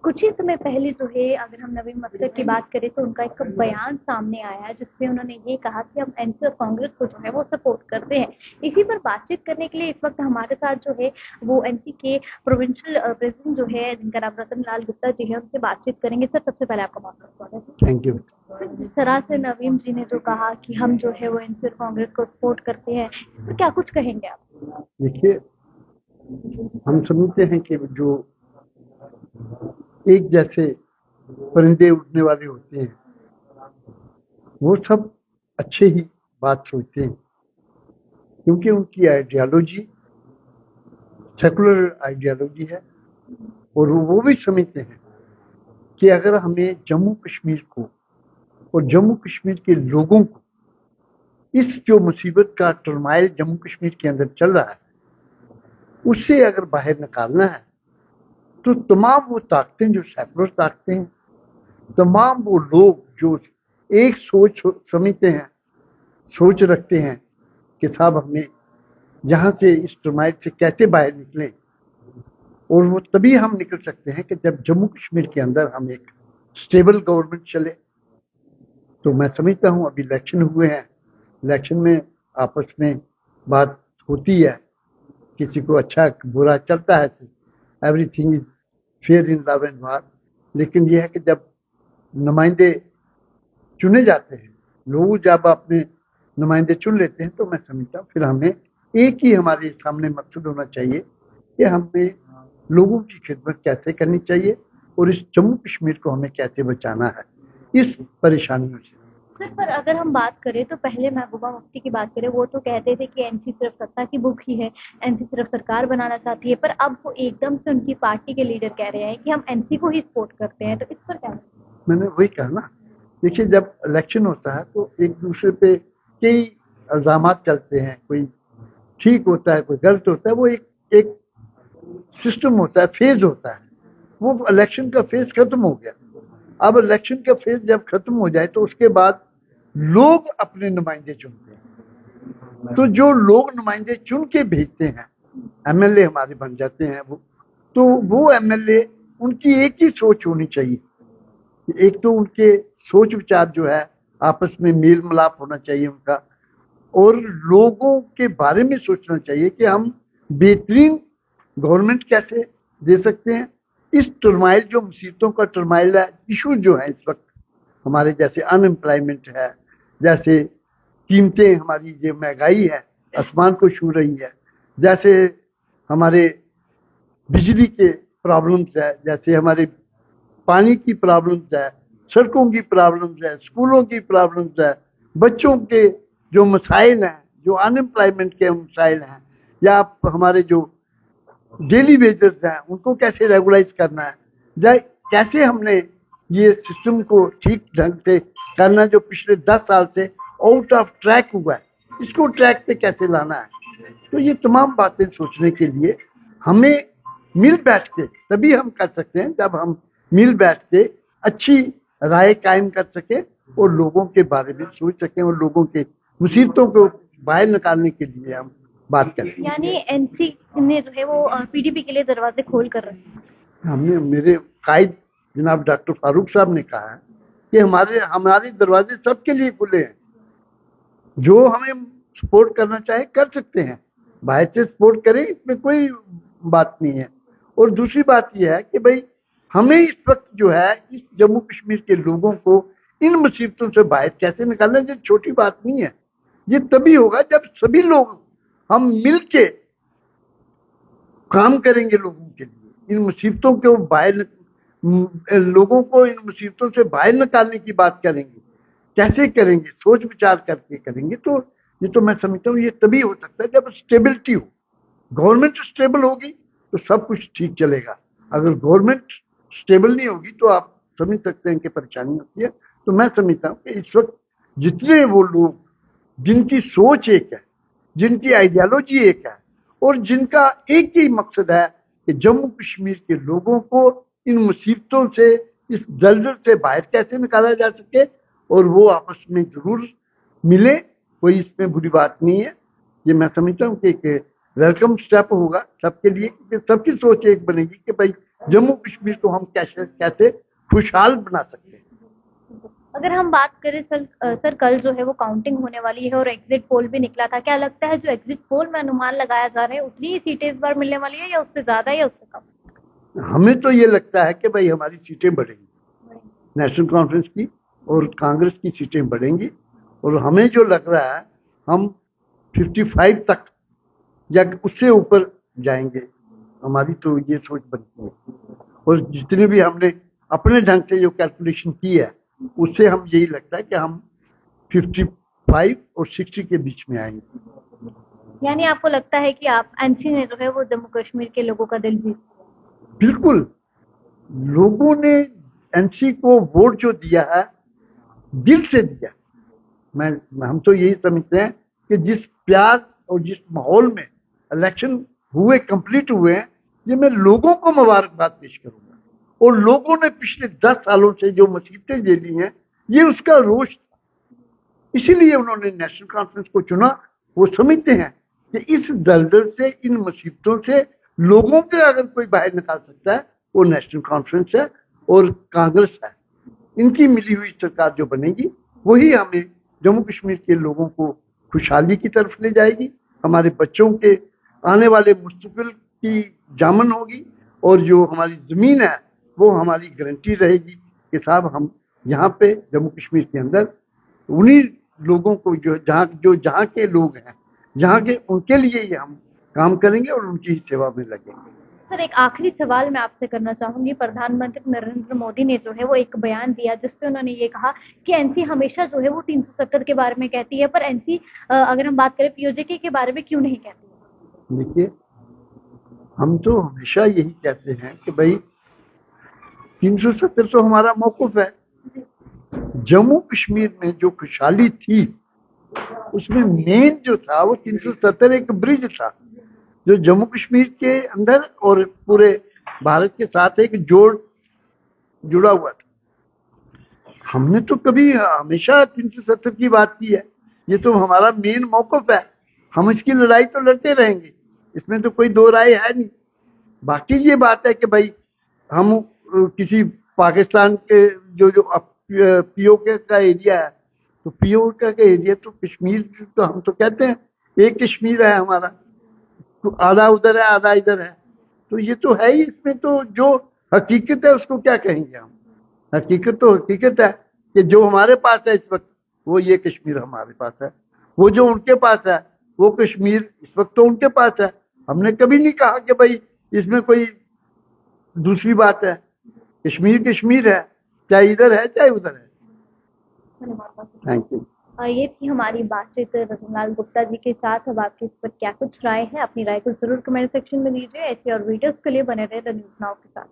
कुछ ही समय पहले जो है अगर हम नवीन मक्कर की बात करें तो उनका एक बयान सामने आया है जिसमें उन्होंने ये कहा कि हम एनसी और कांग्रेस को जो है वो सपोर्ट करते हैं। इसी पर बातचीत करने के लिए इस वक्त हमारे साथ जो है वो एनसी के प्रोविंशियल प्रेसिडेंट जो है जिनका नाम रतन लाल गुप्ता जी है, उनसे बातचीत करेंगे। सर, सबसे पहले आपका बहुत बहुत स्वागत है। Thank you. सर, जिस तरह से नवीन जी ने जो कहा कि हम जो है वो एनसी और कांग्रेस को सपोर्ट करते हैं, तो क्या कुछ कहेंगे आप? देखिए, हम समझते हैं कि जो एक जैसे परिंदे उड़ने वाले होते हैं वो सब अच्छे ही बात सोचते हैं, क्योंकि उनकी आइडियोलॉजी सेकुलर आइडियोलॉजी है और वो भी समझते हैं कि अगर हमें जम्मू कश्मीर को और जम्मू कश्मीर के लोगों को इस जो मुसीबत का टर्माइल जम्मू कश्मीर के अंदर चल रहा है उससे अगर बाहर निकालना है तो तमाम वो ताकतें जो सेकुलर ताकतें हैं, तमाम वो लोग जो एक सोच समझते हैं, सोच रखते हैं कि साहब हमें यहाँ से इस टर्माइल से कैसे बाहर निकलें, और वो तभी हम निकल सकते हैं कि जब जम्मू कश्मीर के अंदर हम एक स्टेबल गवर्नमेंट चले। तो मैं समझता हूँ अभी इलेक्शन हुए हैं, इलेक्शन में आपस में बात होती है, किसी को अच्छा बुरा चलता है, everything is fair in love and वार। लेकिन यह है कि जब नुमाइंदे चुने जाते हैं, लोग जब अपने नुमाइंदे चुन लेते हैं, तो मैं समझता हूँ फिर हमें एक ही हमारे सामने मकसद होना चाहिए कि हमें लोगों की खिदमत कैसे करनी चाहिए और इस जम्मू कश्मीर को हमें कैसे बचाना है इस परेशानियों से। सर, पर अगर हम बात करें तो पहले महबूबा मुफ्ती की बात करें, वो तो कहते थे कि एनसी सिर्फ सत्ता की भूखी है, एनसी सिर्फ सरकार बनाना चाहती है, पर अब वो एकदम से उनकी पार्टी के लीडर कह रहे हैं कि हम एनसी को ही सपोर्ट करते हैं, तो इस पर क्या? मैंने वही कहा ना, देखिए जब इलेक्शन होता है तो एक दूसरे पे कई इल्जामात चलते हैं, कोई ठीक होता है कोई गलत होता है, वो एक सिस्टम होता है, फेज होता है। वो इलेक्शन का फेज खत्म हो गया। अब इलेक्शन का फेज जब खत्म हो जाए तो उसके बाद लोग अपने नुमाइंदे चुनते हैं। तो जो लोग नुमाइंदे चुन के भेजते हैं, एमएलए हमारे बन जाते हैं, वो एमएलए उनकी एक ही सोच होनी चाहिए। एक तो उनके सोच विचार जो है आपस में मेल मिलाप होना चाहिए उनका, और लोगों के बारे में सोचना चाहिए कि हम बेहतरीन गवर्नमेंट कैसे दे सकते हैं। इस टर्माइल जो मुसीबतों का टर्माइल है, इशू जो है इस वक्त हमारे, जैसे अनएम्प्लॉयमेंट है, जैसे कीमतें, हमारी जो महंगाई है आसमान को छू रही है, जैसे हमारे बिजली के प्रॉब्लम्स है, जैसे हमारे पानी की प्रॉब्लम्स है, सड़कों की प्रॉब्लम्स है, स्कूलों की प्रॉब्लम्स है, बच्चों के जो मसाइल हैं, जो अनएम्प्लॉयमेंट के मसाइल हैं, या हमारे जो डेली वेजर्स हैं उनको कैसे रेगुलाइज करना है, या कैसे हमने ये सिस्टम को ठीक ढंग से करना जो पिछले 10 साल से आउट ऑफ ट्रैक हुआ है, इसको ट्रैक पे कैसे लाना है। तो ये तमाम बातें सोचने के लिए हमें मिल बैठ के तभी हम कर सकते हैं, जब हम मिल बैठ के अच्छी राय कायम कर सके और लोगों के बारे में सोच सकें और लोगों के मुसीबतों को बाहर निकालने के लिए हम बात करें। यानी एनसी ने जो है वो पीडीपी के लिए दरवाजे खोल कर रखे हैं। हमने, मेरे कायद जनाब डॉक्टर फारूक साहब ने कहा है कि हमारे दरवाजे सबके लिए खुले हैं, जो हमें सपोर्ट करना चाहे कर सकते हैं, बाहर से सपोर्ट करें, इसमें कोई बात नहीं है। और दूसरी बात यह है कि भाई हमें इस वक्त जो है इस जम्मू कश्मीर के लोगों को इन मुसीबतों से बाहर कैसे निकालना, ये छोटी बात नहीं है। ये तभी होगा जब सभी लोग हम मिल के काम करेंगे लोगों के लिए, इन मुसीबतों को बाहर, लोगों को इन मुसीबतों से बाहर निकालने की बात करेंगे, कैसे करेंगे, सोच विचार करके करेंगे। तो ये तो मैं समझता हूँ ये तभी हो सकता है जब स्टेबिलिटी हो, गवर्नमेंट स्टेबल होगी तो सब कुछ ठीक चलेगा। अगर गवर्नमेंट स्टेबल नहीं होगी तो आप समझ सकते हैं कि परेशानी होती है। तो मैं समझता हूँ कि इस वक्त जितने वो लोग जिनकी सोच एक है, जिनकी आइडियोलॉजी एक है, और जिनका एक ही मकसद है कि जम्मू कश्मीर के लोगों को इन मुसीबतों से, इस दलदल से बाहर कैसे निकाला जा सके, और वो आपस में जरूर मिले, कोई इसमें बुरी बात नहीं है। ये मैं समझता हूँ कि वेलकम स्टेप होगा सबके लिए, क्योंकि सबकी सोच एक बनेगी कि भाई जम्मू कश्मीर को हम कैसे खुशहाल बना सकते हैं। अगर हम बात करें सर कल जो है वो काउंटिंग होने वाली है और एग्जिट पोल भी निकला था, क्या लगता है जो एग्जिट पोल में अनुमान लगाया जा रहा है उतनी ही सीटें इस बार मिलने वाली है या उससे ज्यादा या उससे कम? हमें तो ये लगता है कि भाई हमारी सीटें बढ़ेंगी, नेशनल कॉन्फ्रेंस की और कांग्रेस की सीटें बढ़ेंगी, और हमें जो लग रहा है हम 55 तक या उससे ऊपर जाएंगे, हमारी तो ये सोच बनती है। और जितने भी हमने अपने ढंग से जो कैलकुलेशन की है उससे हम यही लगता है कि हम 55 और 60 के बीच में आएंगे। यानी आपको लगता है कि आप एनसी ने जो है वो जम्मू कश्मीर के लोगों का दिल जीत? बिल्कुल, लोगों ने एनसी को वोट जो दिया है दिल से दिया। हम तो यही समझते हैं कि जिस प्यार और जिस माहौल में इलेक्शन हुए, कंप्लीट हुए हैं, ये मैं लोगों को मुबारकबाद पेश करूंगा। और लोगों ने पिछले 10 सालों से जो मुसीबतें झेली हैं, ये उसका रोष था, इसीलिए उन्होंने नेशनल कॉन्फ्रेंस को चुना। वो समझते हैं कि इस दलदल से, इन मुसीबतों से लोगों के अगर कोई बाहर निकाल सकता है वो नेशनल कॉन्फ्रेंस है और कांग्रेस है। इनकी मिली हुई सरकार जो बनेगी वही हमें जम्मू कश्मीर के लोगों को खुशहाली की तरफ ले जाएगी, हमारे बच्चों के आने वाले मुस्तकबिल की जामन होगी, और जो हमारी जमीन है वो हमारी गारंटी रहेगी कि साहब हम यहाँ पे जम्मू कश्मीर के अंदर उन्हीं लोगों को जो जहाँ के लोग हैं, जहाँ के, उनके लिए ही हम काम करेंगे और उनकी ही सेवा में लगेंगे। सर एक आखिरी सवाल मैं आपसे करना चाहूंगी। प्रधानमंत्री नरेंद्र मोदी ने जो है वो एक बयान दिया जिसपे उन्होंने ये कहा कि एनसी हमेशा जो है वो 370 के बारे में कहती है, पर एनसी अगर हम बात करें पीओजे के बारे में क्यों नहीं कहती? देखिए, हम तो हमेशा यही कहते हैं कि भाई 370 तो हमारा मौकूफ है। जम्मू कश्मीर में जो खुशहाली थी उसमें मेन जो था वो 370 एक ब्रिज था जो जम्मू कश्मीर के अंदर और पूरे भारत के साथ एक जुड़ा हुआ था। हमने तो कभी हमेशा 370 की बात की है, ये तो हमारा मेन मौकफ है। हम इसकी लड़ाई तो लड़ते रहेंगे, इसमें तो कोई दो राय है नहीं। बाकी ये बात है कि भाई हम किसी पाकिस्तान के जो पीओके का एरिया है, तो पीओके का एरिया तो कश्मीर, तो हम तो कहते हैं एक कश्मीर है हमारा, तो आधा उधर है आधा इधर है, तो ये तो है ही। इसमें तो जो हकीकत है उसको क्या कहेंगे हम। हकीकत तो हकीकत है कि जो हमारे पास है इस वक्त वो ये कश्मीर हमारे पास है, वो जो उनके पास है वो कश्मीर इस वक्त तो उनके पास है। हमने कभी नहीं कहा कि भाई इसमें कोई दूसरी बात है। कश्मीर कश्मीर है, चाहे इधर है चाहे उधर है। Thank you. ये थी हमारी बातचीत रतनलाल गुप्ता जी के साथ। अब आपकी इस पर क्या कुछ राय है, अपनी राय को जरूर कमेंट सेक्शन में दीजिए। ऐसी और वीडियोस के लिए बने रहे द न्यूज़ नाउ के साथ।